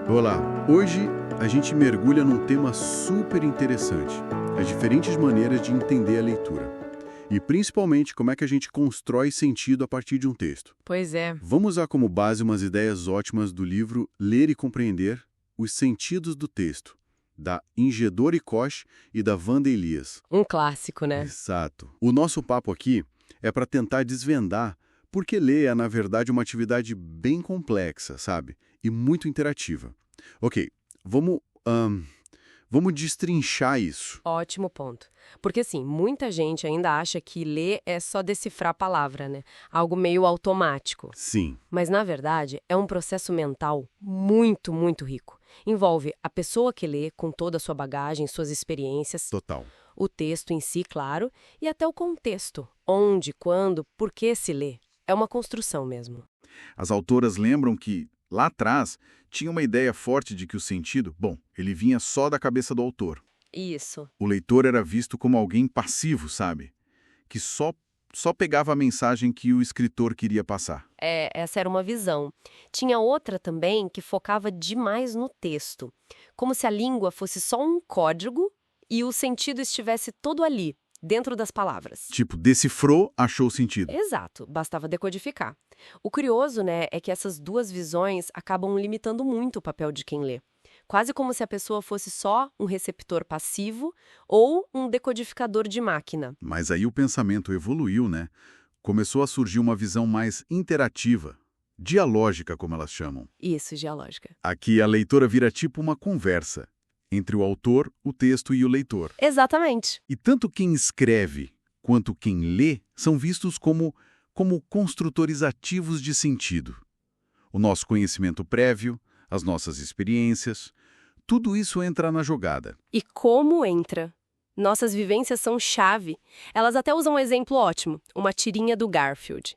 Olá, hoje a gente mergulha num tema super interessante, as diferentes maneiras de entender a leitura. E principalmente como é que a gente constrói sentido a partir de um texto. Pois é. Vamos usar como base umas ideias ótimas do livro Ler e Compreender os Sentidos do Texto, da Ingedori Koch e da Wanda Elias. Um clássico, né? Exato. O nosso papo aqui é para tentar desvendar porque ler é, na verdade, uma atividade bem complexa, sabe? E muito interativa. Ok, vamos destrinchar isso. Ótimo ponto. Porque, assim, muita gente ainda acha que ler é só decifrar a palavra, né? Algo meio automático. Sim, Mas, na verdade, é um processo mental muito, muito rico. Envolve a pessoa que lê com toda a sua bagagem, suas experiências, total. o texto em si, claro, e até o contexto. Onde, quando, por que se lê. É uma construção mesmo. As autoras lembram que, lá atrás, tinha uma ideia forte de que o sentido, ele vinha só da cabeça do autor. Isso. O leitor era visto como alguém passivo, sabe? Que só pegava a mensagem que o escritor queria passar. Essa era uma visão. Tinha outra também que focava demais no texto. Como se a língua fosse só um código e o sentido estivesse todo ali, dentro das palavras. Tipo, decifrou, achou sentido. Exato, bastava decodificar. O curioso, né, é que essas duas visões acabam limitando muito o papel de quem lê. Quase como se a pessoa fosse só um receptor passivo ou um decodificador de máquina. Mas aí o pensamento evoluiu, né? Começou a surgir uma visão mais interativa, dialógica, como elas chamam. Isso, dialógica. Aqui a leitora vira tipo uma conversa entre o autor, o texto e o leitor. Exatamente. E tanto quem escreve quanto quem lê são vistos como construtores ativos de sentido. O nosso conhecimento prévio, as nossas experiências, tudo isso entra na jogada. E como entra? Nossas vivências são chave. Elas até usam um exemplo ótimo, uma tirinha do Garfield.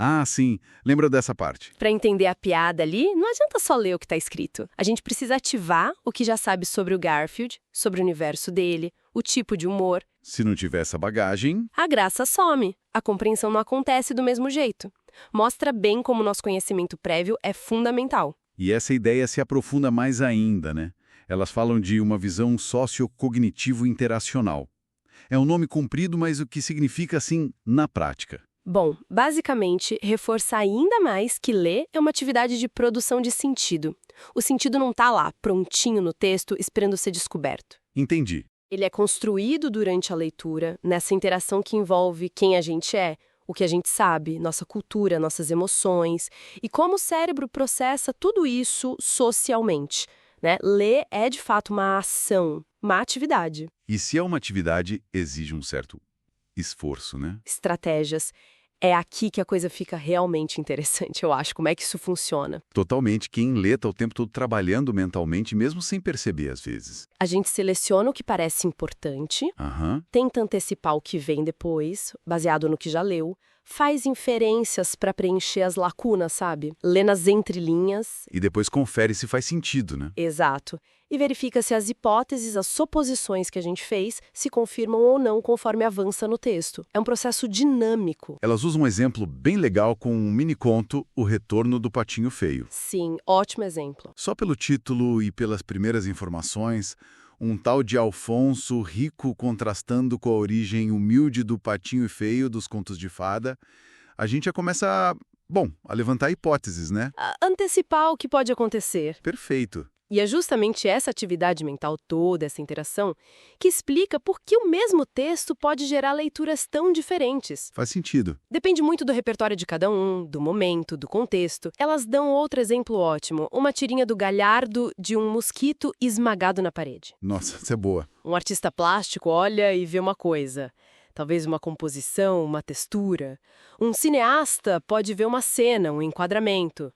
Ah, sim, lembra dessa parte. Para entender a piada ali, não adianta só ler o que está escrito. A gente precisa ativar o que já sabe sobre o Garfield, sobre o universo dele, o tipo de humor. Se não tiver essa bagagem... A graça some. A compreensão não acontece do mesmo jeito. Mostra bem como nosso conhecimento prévio é fundamental. E essa ideia se aprofunda mais ainda, né? Elas falam de uma visão sociocognitivo-interacional. É um nome comprido, mas o que significa assim na prática? Bom, basicamente, reforça ainda mais que ler é uma atividade de produção de sentido. O sentido não está lá, prontinho no texto, esperando ser descoberto. Entendi. Ele é construído durante a leitura, nessa interação que envolve quem a gente é, o que a gente sabe, nossa cultura, nossas emoções, e como o cérebro processa tudo isso socialmente, né? Ler é, de fato, uma ação, uma atividade. E se é uma atividade, exige um certo esforço, né? Estratégias. É aqui que a coisa fica realmente interessante, eu acho. Como é que isso funciona? Totalmente. Quem lê tá o tempo todo trabalhando mentalmente, mesmo sem perceber às vezes. A gente seleciona o que parece importante, tenta antecipar o que vem depois, baseado no que já leu, faz inferências para preencher as lacunas, sabe? Lê nas entrelinhas. E depois confere se faz sentido, né? Exato. E verifica se as hipóteses, as suposições que a gente fez, se confirmam ou não conforme avança no texto. É um processo dinâmico. Elas usam um exemplo bem legal com um mini-conto, O Retorno do Patinho Feio. Sim, ótimo exemplo. Só pelo título e pelas primeiras informações, um tal de Alfonso rico contrastando com a origem humilde do Patinho Feio dos contos de fada, a gente já começa a levantar hipóteses, né? Antecipar o que pode acontecer. Perfeito. E é justamente essa atividade mental toda, essa interação, que explica por que o mesmo texto pode gerar leituras tão diferentes. Faz sentido. Depende muito do repertório de cada um, do momento, do contexto. Elas dão outro exemplo ótimo, uma tirinha do Galhardo de um mosquito esmagado na parede. Nossa, essa é boa. Um artista plástico olha e vê uma coisa. Talvez uma composição, uma textura. Um cineasta pode ver uma cena, um enquadramento.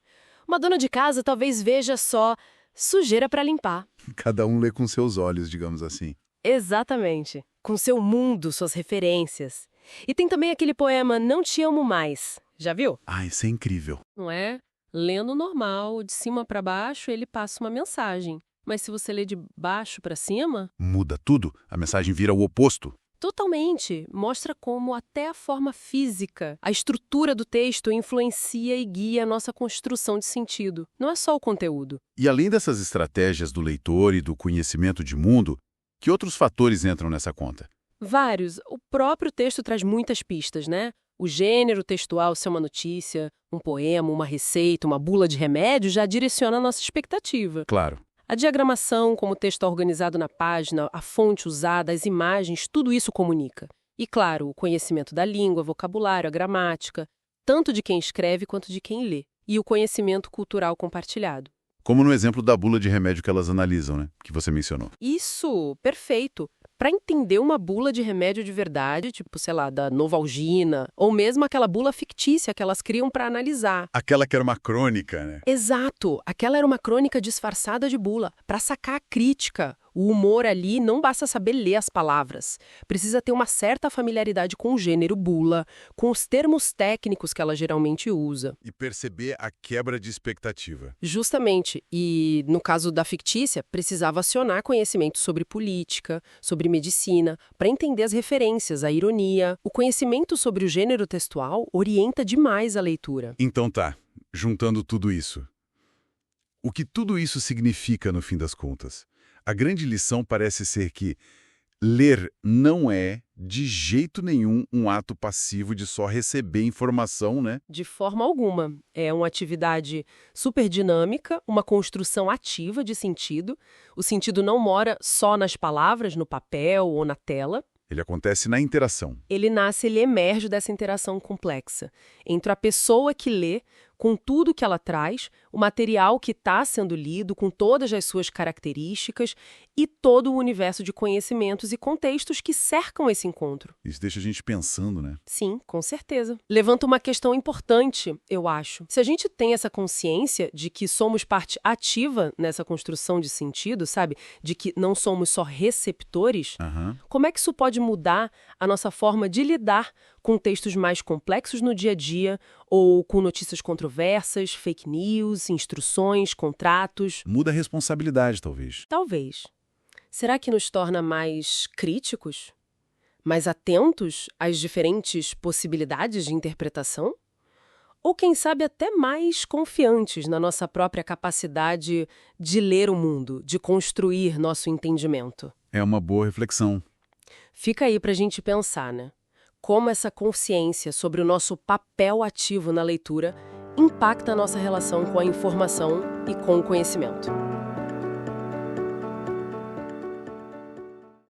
Uma dona de casa talvez veja só sujeira para limpar. Cada um lê com seus olhos, digamos assim. Exatamente. Com seu mundo, suas referências. E tem também aquele poema Não Te Amo Mais. Já viu? Ah, isso é incrível. Não é? Lendo normal, de cima para baixo, ele passa uma mensagem. Mas se você lê de baixo para cima... Muda tudo. A mensagem vira o oposto. Totalmente. Mostra como até a forma física, a estrutura do texto influencia e guia a nossa construção de sentido. Não é só o conteúdo. E além dessas estratégias do leitor e do conhecimento de mundo, que outros fatores entram nessa conta? Vários. O próprio texto traz muitas pistas, né? O gênero textual, se é uma notícia, um poema, uma receita, uma bula de remédio, já direciona a nossa expectativa. Claro. A diagramação, como o texto é organizado na página, a fonte usada, as imagens, tudo isso comunica. E, claro, o conhecimento da língua, vocabulário, a gramática, tanto de quem escreve quanto de quem lê. E o conhecimento cultural compartilhado. Como no exemplo da bula de remédio que elas analisam, né? Que você mencionou. Isso, perfeito. Para entender uma bula de remédio de verdade, tipo, sei lá, da Novalgina, ou mesmo aquela bula fictícia que elas criam para analisar. Aquela que era uma crônica, né? Exato, aquela era uma crônica disfarçada de bula, para sacar a crítica. O humor ali não basta saber ler as palavras. Precisa ter uma certa familiaridade com o gênero bula, com os termos técnicos que ela geralmente usa. E perceber a quebra de expectativa. Justamente. E, no caso da fictícia, precisava acionar conhecimento sobre política, sobre medicina, para entender as referências, a ironia. O conhecimento sobre o gênero textual orienta demais a leitura. Então tá, juntando tudo isso. O que tudo isso significa no fim das contas? A grande lição parece ser que ler não é, de jeito nenhum, um ato passivo de só receber informação, né? De forma alguma. É uma atividade super dinâmica, uma construção ativa de sentido. O sentido não mora só nas palavras, no papel ou na tela. Ele acontece na interação. Ele nasce, ele emerge dessa interação complexa entre a pessoa que lê, com tudo que ela traz, o material que está sendo lido, com todas as suas características e todo o universo de conhecimentos e contextos que cercam esse encontro. Isso deixa a gente pensando, né? Sim, com certeza. Levanta uma questão importante, eu acho. Se a gente tem essa consciência de que somos parte ativa nessa construção de sentido, sabe? De que não somos só receptores, como é que isso pode mudar a nossa forma de lidar com textos mais complexos no dia a dia ou com notícias controversas, fake news, instruções, contratos? Muda a responsabilidade, talvez. Talvez. Será que nos torna mais críticos? Mais atentos às diferentes possibilidades de interpretação? Ou, quem sabe, até mais confiantes na nossa própria capacidade de ler o mundo, de construir nosso entendimento? É uma boa reflexão. Fica aí para a gente pensar, né? Como essa consciência sobre o nosso papel ativo na leitura impacta a nossa relação com a informação e com o conhecimento.